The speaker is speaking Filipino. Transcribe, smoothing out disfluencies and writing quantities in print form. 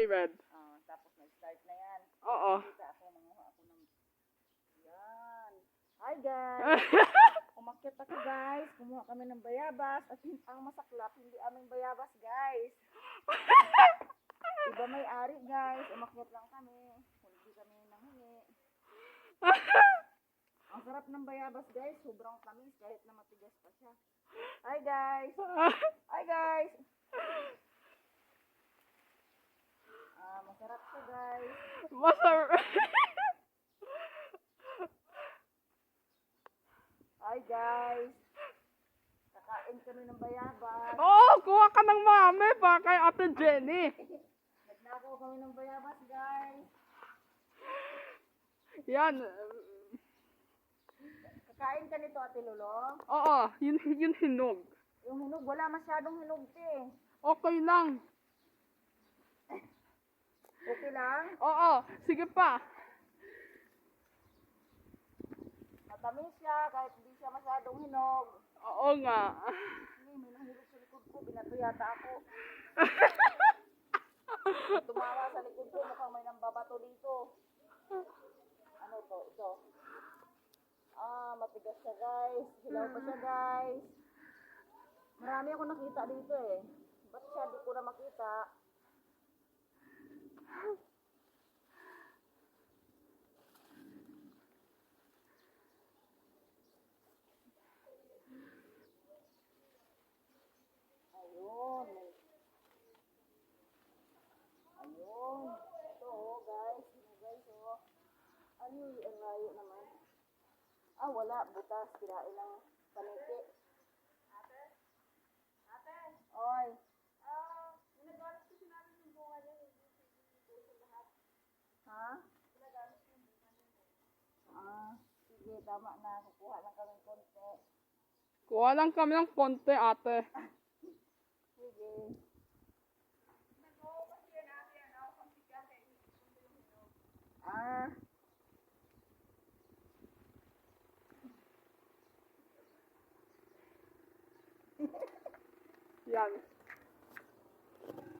red. Tapos nag-start na yan. Oo. Kita ako, manguha ako ng... Yan. Hi guys! Umakyat ako guys. Kumuha kami ng bayabas. At ang masaklap, hindi aming bayabas guys. Iba may ari guys. Umakyat lang kami. Hindi kami nanghingi. Ang sarap ng bayabas guys. Sobrang tamis kahit na matigas pa siya. Hi guys! Hi guys! Masarap siya guys. Masarap. Hi guys! Kakain kami ng bayabas. Oo, kuha ka ng mami para kay Ate Jenny. Nagnakaw kami ng bayabas guys. Yan. Kakain ka nito Ate Lolo? Oo, yun hinog. Yung hinog, wala masyadong hinog eh. Okay lang. Okay lang? Oo, sige pa. Matamis siya kahit hindi siya masyadong hinog. Oo nga. May nahulog sa likod ko, binato yata ako. Tumawa sa likod ko, mukhang may nambabato dito. Ano to? Ito. Matigas siya guys. Hilaw pa siya guys. Marami ako nakita dito eh. Ba't siya di ko na makita? Ayun. Ayun. Ito oh guys. Oh. Ano ang layo naman? Wala. Butas. Kirain ng paniki. Ate? Ate? Oy. Ginagamit kasi namin yung bunga niya. Hindi sa lahat. Ha? Ginagamit yung bunga niya. Sige. Tama na. Kukuha lang kami konti. Kuha lang kami ng konti, ate. Sige. Yan.